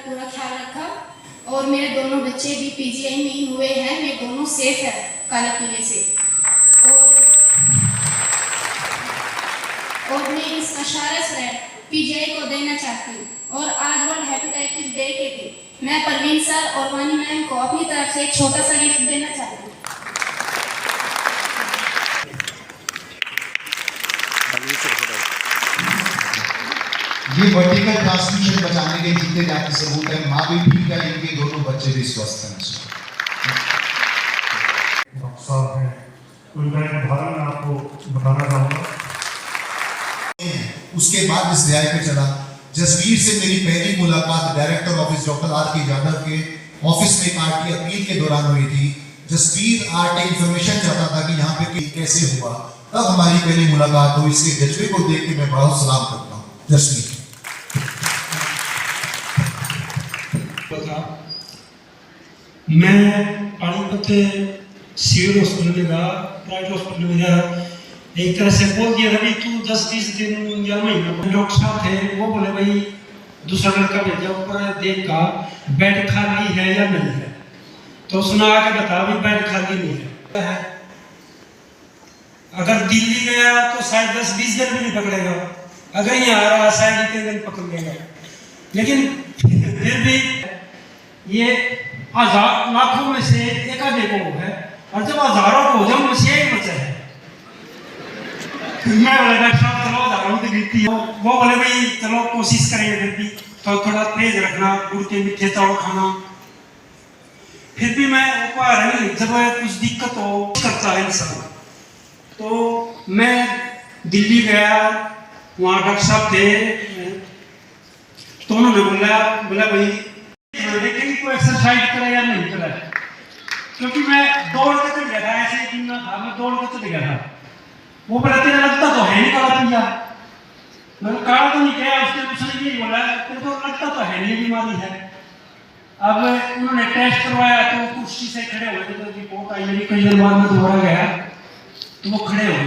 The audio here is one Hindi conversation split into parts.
पूरा ख्याल रखा और मेरे दोनों बच्चे भी पीजीआई नहीं हुए हैं, वे दोनों सेफ है काले पीले से। और मैं इस नशारा से पीजीआई को देना चाहती हूँ। और आज वर्ल्ड हेपेटाइटिस डे के दिन मैं परवीन सर और वानी मैम को अपनी तरफ से एक छोटा सा गिफ्ट देना चाहती हूँ। ये वर्टिकल ट्रांसमिशन बचाने के जितने जाते सबूत है, माँ भी ठीक है, इनके दोनों बच्चे भी स्वस्थ हैं। साहब हैं, उनका एक उदाहरण मैं आपको बताना चाहूँगा। उसके बाद इस न्याय पे चला। जसवीर से मेरी पहली मुलाकात director office doctor R K. Yadav के ऑफिस में आरटी अपील के दौरान हुई थी। जसवीर आरटी इंफॉर्मेशन चाहता था कि यहाँ पे कैसे हुआ, तब हमारी पहली मुलाकात हुई। इसके जज्बे को देख के मैं बहुत सलाम करता हूँ जसवीर। मैं पानीपत सिविल हॉस्पिटल में गया, प्राइवेट हॉस्पिटल में गया। एक तरह से बोल दिया था कि तू 10-20 दिन या महीना। डॉक्टर साहब थे, वो बोले भाई दूसरा लड़का भेजा ऊपर देख का बेड खाली है या नहीं है। तो सुना आके बता भी बेड खाली नहीं है। अगर दिल्ली गया तो शायद 10-20 दिन भी नहीं पकड़ेगा, अगर यहाँ आ रहा शायद इतने दिन पकड़ लेगा। लेकिन फिर भी ये हजार लाखों में से एक आधे को है, और जब हजारों को हो जाए से एक बचा है। मैं बोला डॉक्टर साहब चलो हजारों की गिनती हो, वो बोले भाई चलो कोशिश करेंगे, फिर भी तो थोड़ा तेज रखना, गुड़ के मीठे चावल खाना। फिर भी मैं उपहार नहीं, जब कुछ दिक्कत हो करता है इंसान। तो मैं दिल्ली गया, वहाँ डॉक्टर साहब थे, तो उन्होंने बोला भाई देखेंगे कोई एक्सरसाइज करे या नहीं करे, क्योंकि मैं दौड़ के चल गया था, ऐसे ही दिन था, मैं दौड़ के चल गया था। वो बोला तेरा लगता तो है नहीं काला पिया। मैंने काला तो नहीं किया, उसने ये बोला तेरे को लगता तो है नहीं बीमारी है। अब उन्होंने टेस्ट करवाया तो कुर्सी से खड़े हुए थे, तो रिपोर्ट आई मेरी, कई दिन बाद में दोबारा गया तो वो खड़े हुए।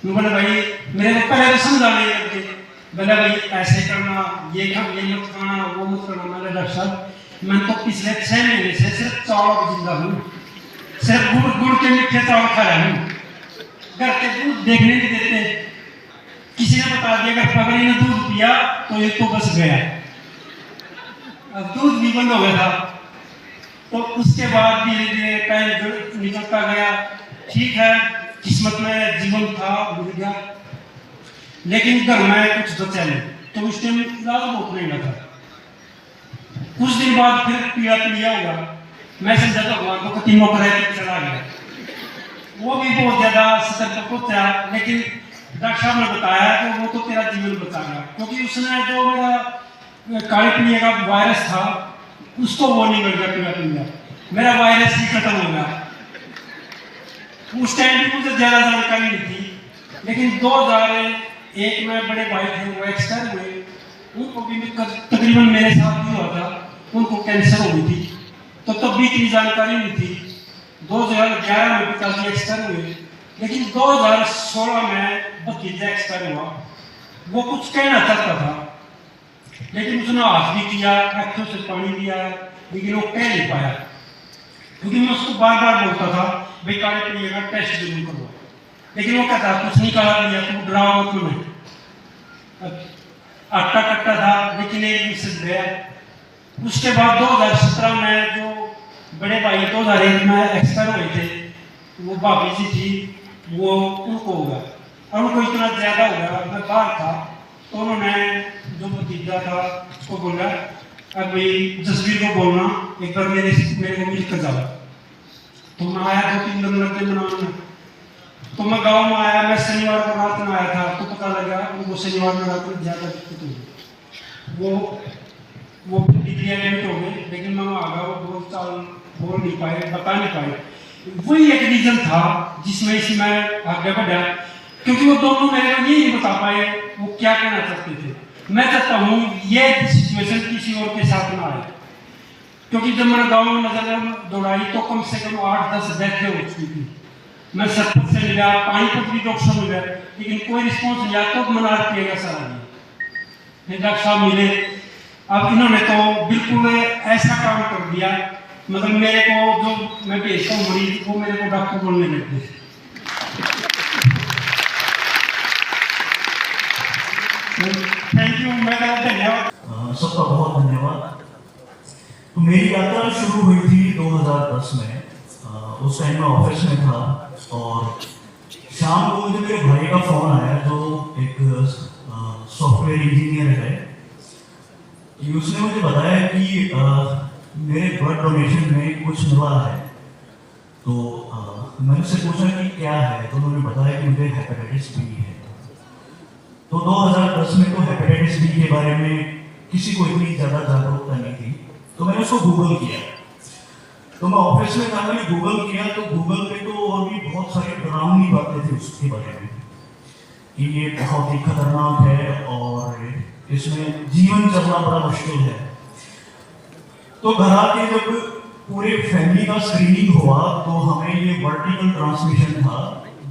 मैं बोला भाई मेरे को पहले तो समझाने लगे, बोला भाई ऐसे करना, ये मत खाना, वो मत करना। मैंने डॉक्टर साहब मैं तो पिछले 6 महीने से सिर्फ चावल का जिंदा हूँ, सिर्फ गुड़ के मीठे चावल खा रहा हूँ। घर के दूध देखने नहीं देते। किसी ने बता दिया अगर पगड़ी ने दूध पिया तो ये तो बच गया। अब दूध भी बंद हो गया था। तो उसके बाद धीरे धीरे टाइम निकलता गया। ठीक है, किस्मत में जीवन था, मिल गया, लेकिन घर में कुछ बचा नहीं। तो उस टाइम इलाज बहुत महंगा था। कुछ दिन बाद फिर पीड़ा हुआ। मैं समझा था भगवान को तीनों पर चला गया। वो भी बहुत ज्यादा सतर्क पहुंचा, लेकिन डॉक्टर साहब ने बताया कि वो तो तेरा जीवन बचा गया, क्योंकि उसने जो मेरा काले पीलिया का वायरस था उसको वो नहीं मिल गया, मेरा वायरस ही खत्म हो गया। उस टाइम भी मुझे ज्यादा जानकारी नहीं थी, लेकिन 2001 में बड़े भाई थे, वो एक्सपायर हुए। उनको भी तकरीबन मेरे साथ ही हुआ था, उनको कैंसर हो गई थी, तो तब भी इतनी जानकारी नहीं थी। 2011 में पिताजी एक्सपायर हुए, लेकिन 2016 में भतीजा एक्सपायर हुआ। वो कुछ कहना चाहता था, लेकिन उसने हाथ भी किया, आंखों से पानी दिया, लेकिन वो कह नहीं पाया, क्योंकि मैं उसको बार बार बोलता था भाई काले पीलिया का टेस्ट जरूर करो, लेकिन वो कहता कुछ नहीं काला पीलिया, तुम डराओ मत तुम्हें। आटा कट्टा था, लेकिन एक मिसेज गया। उसके बाद 2017 में जो बड़े भाई 2001 में एक्सपायर हुए थे, वो भाभी जी थी, वो उनको हो गया, और उनको इतना ज्यादा हो गया, मैं बाहर था, तो उन्होंने जो भतीजा था उसको बोला अब भाई जसवीर को बोलना एक बार मेरे को मिल कर जाओ। तो मैं आया, 2-3 दिन लग गए मनाने। तो मैं गाँव में आया, मैं शनिवार को रात में आया था, तो पता लगा उनको शनिवार में रात में ज्यादा दिक्कत हुई। वो डिक्लेयरमेंट हो गए, लेकिन मैं वहाँ आ गया, वो बोल नहीं पाए, बता नहीं पाए। वही एक रीजन था जिसमें से मैं आगे बढ़ा, क्योंकि वो दोनों मेरे को ये नहीं बता पाए वो क्या कहना चाहते थे। मैं चाहता हूँ ये सिचुएशन किसी और के साथ ना आए, क्योंकि जब मैंने गाँव में नजर दौड़ाई तो कम से कम 8-10 डेथें हो चुकी थी। मैं 70 से मिला, पानीपत भी डॉक्टर मिला, लेकिन कोई रिस्पॉन्स नहीं आया। तो मना पिएगा सारा डॉक्टर साहब मिले, अब इन्होंने तो बिल्कुल ऐसा काम कर दिया, मतलब मेरे को जो मैं भेजता हूँ मरीज वो मेरे को डॉक्टर बोलने लगते। थैंक यू, मैं धन्यवाद। सबका बहुत धन्यवाद। तो मेरी यात्रा शुरू हुई थी 2010 में। उस टाइम मैं ऑफिस में था और शाम को मुझे मेरे भाई का फ़ोन आया जो एक सॉफ्टवेयर इंजीनियर है कि उसने मुझे बताया कि मेरे ब्लड डोनेशन में कुछ मिला है। तो मैंने उससे पूछा कि क्या है, तो उन्होंने बताया कि मुझे हेपेटाइटिस बी है। तो 2010 में तो हेपेटाइटिस बी के बारे में किसी को इतनी ज़्यादा जागरूकता नहीं थी, तो मैंने उसको गूगल किया। तो मैं ऑफिस में था, मैंने गूगल किया तो गूगल पे तो और भी बहुत सारी डरावनी बातें थी उसके बारे में कि ये बहुत ही खतरनाक है और इसमें जीवन चलना बड़ा मुश्किल है। तो घर आके जब पूरे फैमिली का स्क्रीनिंग हुआ तो हमें ये वर्टिकल ट्रांसमिशन था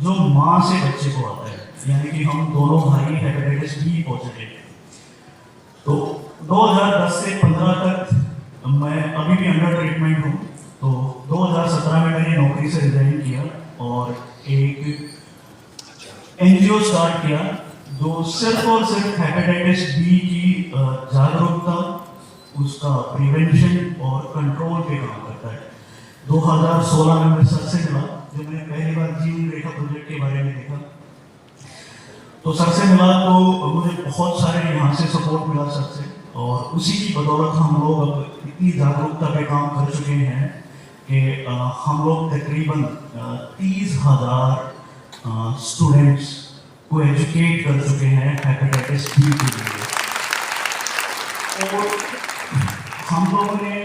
जो माँ से बच्चे को आता है, यानी कि हम दोनों भाई हेपेटाइटिस बी पॉजिटिव। तो 2010 से 15 तक मैं अभी भी अंडर ट्रीटमेंट हूँ। तो 2017 में मैंने नौकरी से रिजाइन किया और एक एनजीओ स्टार्ट किया जो सिर्फ और सिर्फ हेपेटाइटिस बी की जागरूकता, उसका प्रिवेंशन और कंट्रोल पे काम करता है। 2016 में मैं सर से मिला जब मैंने पहली बार जीवन रेखा प्रोजेक्ट के बारे में देखा। तो सर से मिला तो मुझे बहुत सारे यहाँ से सपोर्ट मिला सर से, और उसी की बदौलत हम लोग अब इतनी जागरूकता पे काम कर चुके हैं कि हम लोग तकरीबन 30,000 स्टूडेंट्स को एजुकेट कर चुके हैं हेपेटाइटिस बी के लिए। और हम लोगों ने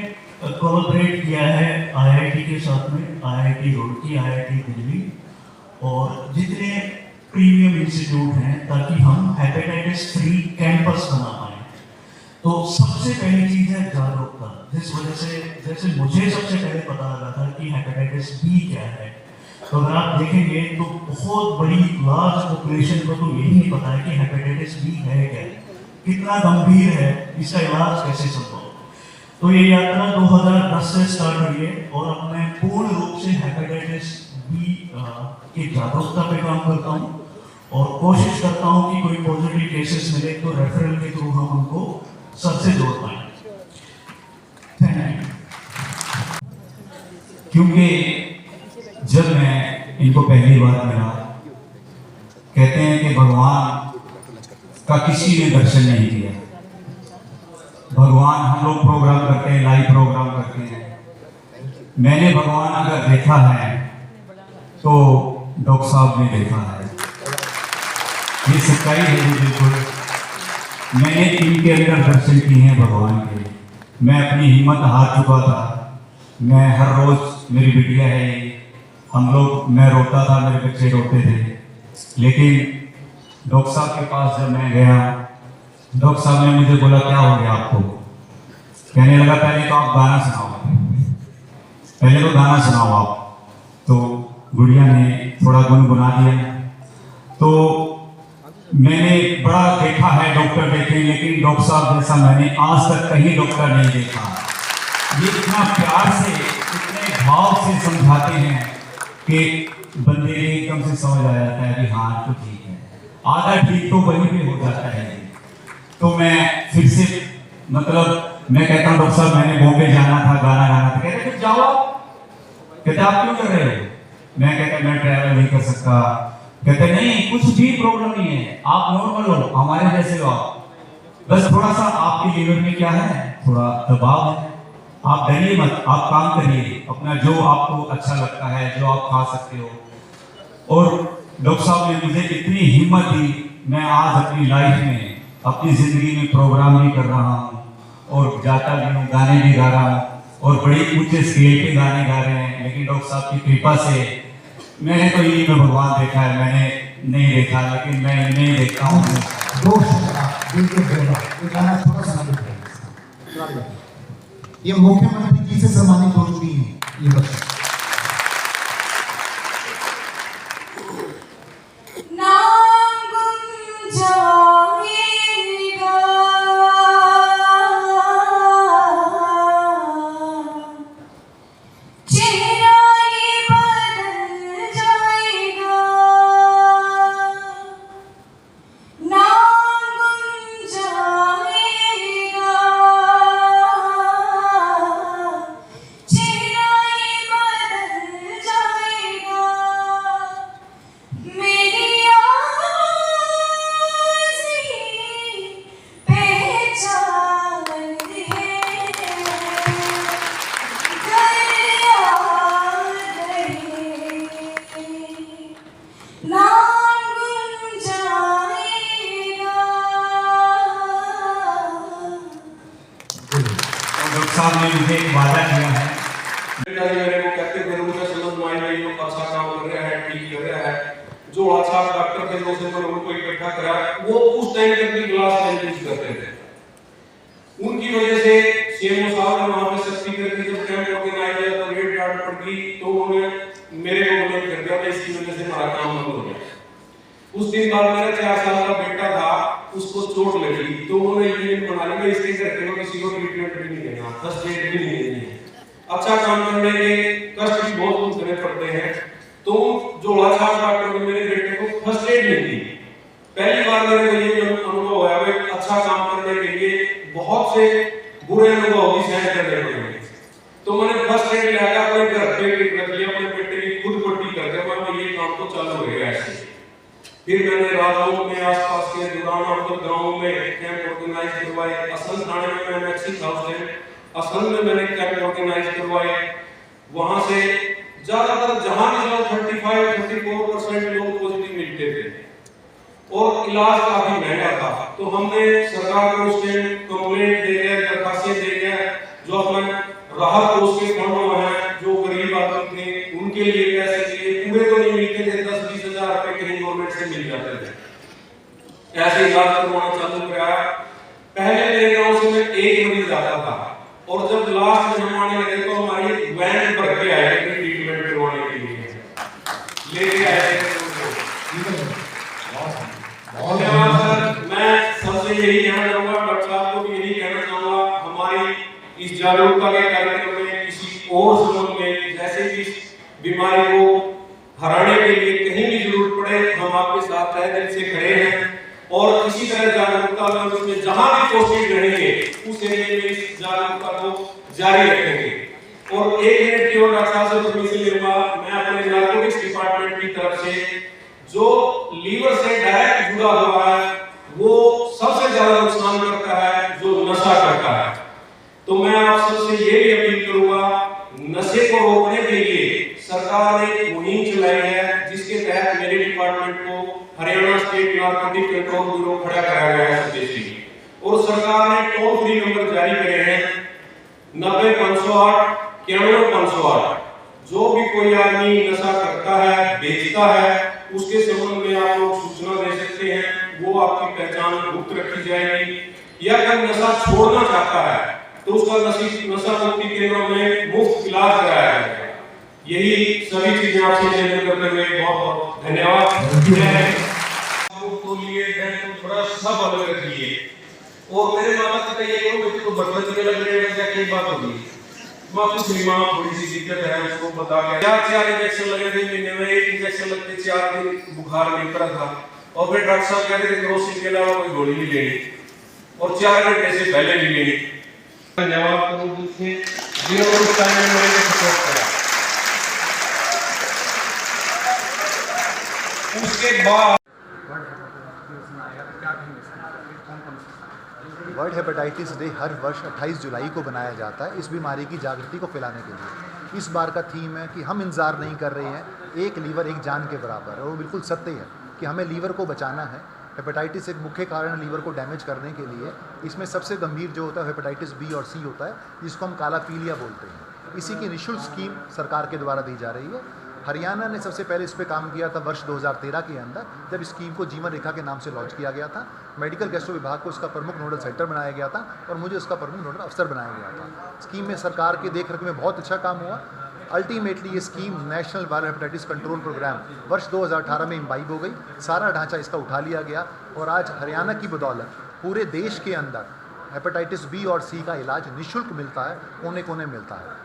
कोलैबोरेट किया है आईआईटी के साथ में, आईआईटी रुड़की, आईआईटी दिल्ली और जितने प्रीमियम इंस्टीट्यूट हैं, ताकि हम हेपेटाइटिस फ्री कैंपस बना पाएँ। तो सबसे पहली चीज़ है जागरूकता, जिस वजह से जैसे मुझे सबसे पहले पता लगा था कि हेपेटाइटिस बी क्या है, तो अगर आप देखेंगे तो बहुत बड़ी लार्ज पॉपुलेशन को तो यही नहीं पता है कि हेपेटाइटिस बी है क्या, कितना गंभीर है, इसका इलाज कैसे संभव। तो ये यात्रा 2010 से स्टार्ट हुई है और अब मैं पूर्ण रूप से हेपेटाइटिस बी की जागरूकता पे काम करता हूँ और कोशिश करता हूँ कि कोई पॉजिटिव केसेस मिले तो रेफरल के थ्रू हम उनको सबसे जोड़ पाएं। Thank you. क्योंकि जब मैं इनको पहली बार मिला, कहते हैं कि भगवान का किसी ने दर्शन नहीं किया। भगवान हम लोग प्रोग्राम करते हैं, लाइव प्रोग्राम करते हैं, मैंने भगवान अगर देखा है तो डॉक्टर साहब ने देखा है, ये सच्चाई है जी बिल्कुल। मैंने इनके अंदर दर्शन किए हैं भगवान के। मैं अपनी हिम्मत हार चुका था, मैं हर रोज़, मेरी बिटिया है ये, हम लोग, मैं रोता था, मेरे बच्चे रोते थे, लेकिन डॉक्टर साहब के पास जब मैं गया, डॉक्टर साहब ने मुझे बोला क्या हो गया आपको। कहने लगा पहले तो आप गाना सुनाओ, पहले तो गाना सुनाओ आप। तो गुड़िया ने थोड़ा गुनगुना दिया। तो मैंने बड़ा देखा है, डॉक्टर देखे, लेकिन डॉक्टर साहब जैसा मैंने आज तक कहीं डॉक्टर नहीं देखा। ये इतना प्यार से, इतने भाव से समझाते हैं कि बंदे एकदम से समझ आ जाता है कि हाँ तो ठीक है, आधा ठीक तो वहीं पे हो जाता है। तो मैं फिर से, मतलब मैं कहता हूँ डॉक्टर साहब मैंने बॉम्बे जाना था, गाना गाना था। कहते फिर जाओ। कहते आप क्यों कर रहे हो? मैं कहता मैं ट्रैवल नहीं कर सकता। कहते नहीं, कुछ भी प्रॉब्लम नहीं है, आप नॉर्मल हो, हमारे जैसे हो आप, बस थोड़ा सा आपके लीवर में क्या है, थोड़ा दबाव है, आप डरिए मत, आप काम करिए अपना, जो आपको अच्छा लगता है, जो आप खा सकते हो। और डॉक्टर साहब ने मुझे इतनी हिम्मत दी, मैं आज अपनी लाइफ में, अपनी ज़िंदगी में प्रोग्राम भी कर रहा हूँ और जाता भी हूँ, गाने भी गा रहा हूँ और बड़े ऊंचे स्केल पे गाने गा रहे हैं। लेकिन डॉक्टर साहब की कृपा से मैंने तो यही में भगवान देखा है, मैंने नहीं देखा, लेकिन मैं इन्हें देखता हूँ। ये मुख्यमंत्री जी से सम्मानित हो चुकी है ये बच्चा। नाम गुंजाएगा साहब ने मुझे एक वादा किया है। बेटा जी मेरे को कहते थे मुझे समझ में आई नहीं, वो अच्छा काम कर रहा है, ठीक कर रहा है। जो अच्छा डॉक्टर थे जो से उनको इकट्ठा करा, वो उस टाइम तक भी क्लास में यूज करते थे। उनकी वजह से सीएमओ साहब ने वहां पे सख्ती करके जब कैंप ऑर्गेनाइज किया तो रेड कार्ड पड़ गई, तो उन्होंने मेरे को बोले कर दिया, इसकी वजह से हमारा काम बंद हो गया। उस दिन बाद मेरा 4 साल का बेटा था, उसको चोट लगी, तो उन्होंने यूनियन बना ली मैं इसके घर के किसी को ट्रीटमेंट भी नहीं देना, फर्स्ट एड भी नहीं देनी है। अच्छा काम करने के कष्ट भी बहुत उठाने पड़ते हैं, तो जो अच्छा डॉक्टर ने मेरे बेटे को फर्स्ट एड नहीं दी। पहली बार मेरे को ये अनुभव हुआ है अच्छा काम करने के लिए बहुत से बुरे अनुभव भी सहन करने पड़े। तो मैंने फर्स्ट एड लाया, अपने घर पे रख लिया, अपने बेटे की खुद पट्टी करके मैं ये काम तो चालू हो गया ऐसे। फिर मैंने राजौंद में आसपास के दुराना गांव में कैंप ऑर्गेनाइज करवाए। असल थाने में मैंने 6000 असल में मैंने कैंप ऑर्गेनाइज करवाए। वहां से ज्यादातर जहां भी जाओ 35-34% लोग पॉजिटिव मिलते थे और इलाज काफी महंगा था। तो हमने सरकार को उसके कंप्लेंट दे गए, दरखास्तें दे गए, जो अपने राहत कोष के फंड हैं जो गरीब आदमी थे उनके लिए पैसे लिए, पूरे तो नहीं मिलते थे, 10-20 हजार रुपए कहीं गवर्नमेंट से मिल जाते थे। ऐसे इलाज करवाना चालू कराया। पहले मेरे गांव से मैं एक मरीज आता था और जब लास्ट में हम आने लगे तो हमारी वैन भर के आए ट्रीटमेंट करवाने के लिए लेके आए। धन्यवाद सर। मैं सबसे यही कहना चाहूंगा, डॉक्टर साहब को भी यही कहना चाहूंगा, हमारी इस जागरूकता के कार्यक्रम में किसी और समूह में जैसे कि इस बीमारी को हराने के लिए कहीं भी जरूरत पड़े हम आपके साथ तहे दिल से खड़े हैं और इसी तरह जागरूकता में उसमें जहां भी कोशिश रहेंगे उस एरिया में इस जागरूकता को जारी रखेंगे। और एक मिनट की और डॉक्टर साहब से परमिशन लूंगा, मैं अपने नार्कोटिक्स डिपार्टमेंट की तरफ से जो लीवर से डायरेक्ट जुड़ा हुआ है वो सबसे ज्यादा नुकसान करता है जो नशा करता है। तो मैं आप सबसे ये भी अपील करूंगा, नशे को रोकने के लिए सरकार ने एक मुहिम चलाई है जिसके तहत मेरे डिपार्टमेंट को Haryana state narcotic control bureau खड़ा कराया गया है स्वदेशी, और सरकार ने टोल फ्री नंबर जारी करे हैं 90-508 91-508। जो भी कोई आदमी नशा करता है, बेचता है, उसके संबंध में आप लोग सूचना दे सकते हैं, वो आपकी पहचान गुप्त रखी जाएगी। या अगर नशा छोड़ना चाहता है तो उसका नशा मुक्ति केंद्रों में मुफ्त इलाज कराया जाएगा। यही सभी चीजें आपसे शेयर करते हुए बहुत बहुत धन्यवाद। तो लिए थोड़ा सब अलग रखिए और मेरे माता पिता ये कहो बच्चे को बर्तन के लग रहे हैं क्या क्या बात होगी, मां कुछ नहीं, मां थोड़ी सी दिक्कत है उसको बता के 4 इंजेक्शन लगे थे महीने में, 1 इंजेक्शन लगते 4 दिन बुखार नहीं उतरा था और फिर डॉक्टर साहब कहते थे क्रोसिन के अलावा कोई गोली नहीं लेनी और 4 घंटे से पहले नहीं लेनी। धन्यवाद करूं जिन्होंने उस टाइम में मेरे को सपोर्ट करा। उसके बाद वर्ल्ड हेपेटाइटिस डे हर वर्ष 28 जुलाई को बनाया जाता है इस बीमारी की जागृति को फैलाने के लिए। इस बार का थीम है कि हम इंतजार नहीं कर रहे हैं, एक लीवर एक जान के बराबर है। वो बिल्कुल सत्य है कि हमें लीवर को बचाना है। हेपेटाइटिस एक मुख्य कारण लीवर को डैमेज करने के लिए। इसमें सबसे गंभीर जो होता है हेपेटाइटिस बी और सी होता है, जिसको हम काला पीलिया बोलते हैं। इसी की निःशुल्क स्कीम सरकार के द्वारा दी जा रही है। हरियाणा ने सबसे पहले इस पर काम किया था वर्ष 2013 के अंदर, जब स्कीम को जीवन रेखा के नाम से लॉन्च किया गया था। मेडिकल गैस्ट्रो विभाग को इसका प्रमुख नोडल सेंटर बनाया गया था और मुझे उसका प्रमुख नोडल अफसर बनाया गया था। स्कीम में सरकार की देखरेख में बहुत अच्छा काम हुआ। अल्टीमेटली ये scheme national viral hepatitis control programme वर्ष 2018 में इम्बाइब हो गई। सारा ढांचा इसका उठा लिया गया और आज हरियाणा की बदौलत पूरे देश के अंदर हेपेटाइटिस बी और सी का इलाज निःशुल्क मिलता है, कोने कोने मिलता है।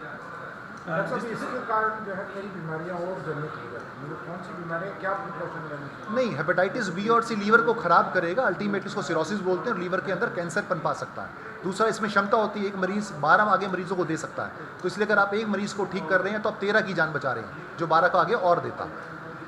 इसके कारण जो है कई बीमारियां और जन्मित हो जाती हैं। कौन सी बीमारी क्या प्रिकॉशन लेनी? नहीं, हेपेटाइटिस बी और सी लीवर को खराब करेगा। अल्टीमेटली इसको सिरोसिस बोलते हैं और लीवर के अंदर कैंसर पनपा सकता है। दूसरा, इसमें क्षमता होती है एक मरीज 12 आगे मरीजों को दे सकता है। तो इसलिए अगर आप एक मरीज को ठीक कर रहे हैं तो आप 13 की जान बचा रहे हैं, जो 12 को आगे और देता।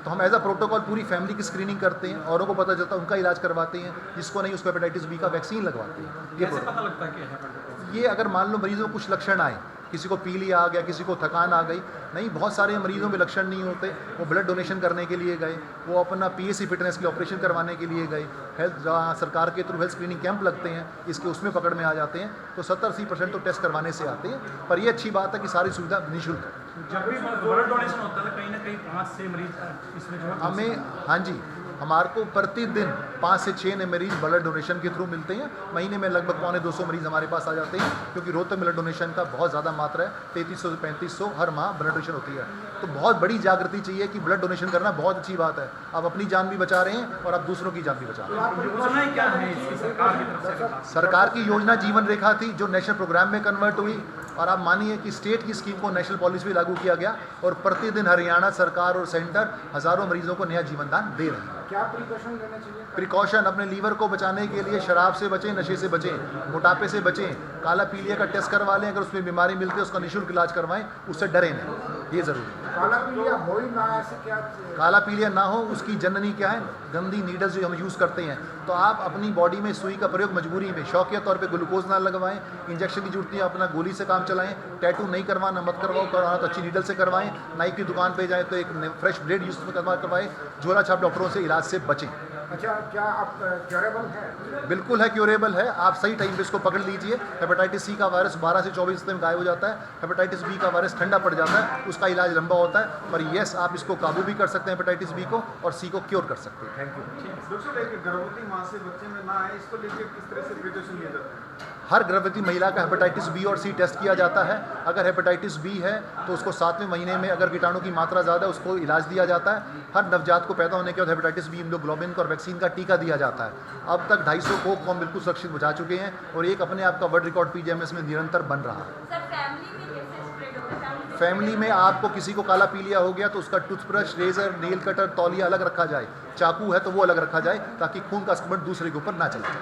तो हम एज अ प्रोटोकॉल पूरी फैमिली की स्क्रीनिंग करते हैं, औरों को पता चलता है उनका इलाज करवाते हैं, जिसको नहीं उसको हेपेटाइटिस बी का वैक्सीन लगवाते हैं। ये पता लगता है कि ये अगर मान लो मरीजों को कुछ लक्षण आए किसी को पीलिया आ गया, किसी को थकान आ गई, नहीं, बहुत सारे मरीजों में लक्षण नहीं होते, वो ब्लड डोनेशन करने के लिए गए, वो अपना पीएससी फिटनेस के ऑपरेशन करवाने के लिए गए, हेल्थ जहाँ सरकार के थ्रू हेल्थ स्क्रीनिंग कैंप लगते हैं इसके उसमें पकड़ में आ जाते हैं, तो 70-80% तो टेस्ट करवाने से आते हैं। पर ये अच्छी बात है कि सारी सुविधा निःशुल्क है। जब भी ब्लड डोनेशन होता है कहीं ना कहीं 5 से मरीज इसमें जो है हमें, हाँ जी, हमारे को प्रतिदिन 5 से 6 मरीज ब्लड डोनेशन के थ्रू मिलते हैं। महीने में लगभग 250 मरीज हमारे पास आ जाते हैं, क्योंकि रोहतक ब्लड डोनेशन का बहुत ज़्यादा मात्रा है, 3300 से 3500 हर माह ब्लड डोनेशन होती है। तो बहुत बड़ी जागृति चाहिए कि ब्लड डोनेशन करना बहुत अच्छी बात है। आप अपनी जान भी बचा रहे हैं और आप दूसरों की जान भी बचा रहे हैं। योजनाएं क्या है इसकी सरकार की तरफ से? सरकार की योजना जीवन रेखा थी, जो नेशनल प्रोग्राम में कन्वर्ट हुई, और आप मानिए कि स्टेट की स्कीम को नेशनल पॉलिसी में लागू किया गया, और प्रतिदिन हरियाणा सरकार और सेंटर हज़ारों मरीजों को नया जीवन दान दे रहे हैं। क्या प्रिकॉशन लेना चाहिए? प्रिकॉशन, अपने लीवर को बचाने के लिए शराब से बचें, नशे से बचें, मोटापे से बचें, काला पीलिया का टेस्ट करवा लें, अगर उसमें बीमारी मिलती है उसका निःशुल्क इलाज करवाएं, उससे डरें नहीं, ये ज़रूरी है। काला पीलिया हो ही ना, ऐसे क्या? काला पीलिया ना हो, उसकी जननी क्या है, गंदी नीडल्स जो हम यूज़ करते हैं, तो आप अपनी बॉडी में सुई का प्रयोग मजबूरी में, शौकिया तौर पे ग्लूकोज ना लगवाएं, इंजेक्शन की जरूरत नहीं, अपना गोली से काम चलाएं, टैटू नहीं करवाना, मत करवाओ, करवाना तो अच्छी नीडल से करवाएं, नाई की दुकान पे जाएं तो एक फ्रेश ब्लेड यूज़ करवाएं, झोला छाप डॉक्टरों से इलाज से बचें। अच्छा, क्या आप क्योरेबल है? बिल्कुल है, क्योरेबल है, आप सही टाइम पे इसको पकड़ लीजिए। हेपेटाइटिस सी का वायरस 12 से 24 दिन में गायब हो जाता है, हेपेटाइटिस बी का वायरस ठंडा पड़ जाता है, उसका इलाज लंबा होता है, पर यस, आप इसको काबू भी कर सकते हैं हेपेटाइटिस बी को, और सी को क्योर कर सकते हैं। Thank you. डॉक्टर साहब, एक गर्भवती मां से बच्चे में ना आए, इसको लेकर किस तरह से प्रिकॉशन लिया जाता है? हर गर्भवती महिला का हेपेटाइटिस बी और सी टेस्ट किया जाता है। अगर हेपेटाइटिस बी है तो उसको 7वें महीने में, अगर कीटाणु की मात्रा ज़्यादा है, उसको इलाज दिया जाता है। हर नवजात को पैदा होने के बाद हेपेटाइटिस बी इम्यूनोग्लोबिन का और वैक्सीन का टीका दिया जाता है। अब तक 250 को कौम बिल्कुल सुरक्षित बचा चुके हैं, और एक अपने आप का वर्ल्ड रिकॉर्ड PGMS में निरंतर बन रहा है। फैमिली में आपको किसी को काला पीलिया हो गया तो उसका टूथब्रश, रेजर, नेल कटर, तौलिया अलग रखा जाए, चाकू है तो वो अलग रखा जाए, ताकि खून का संक्रमण दूसरे के ऊपर ना चले।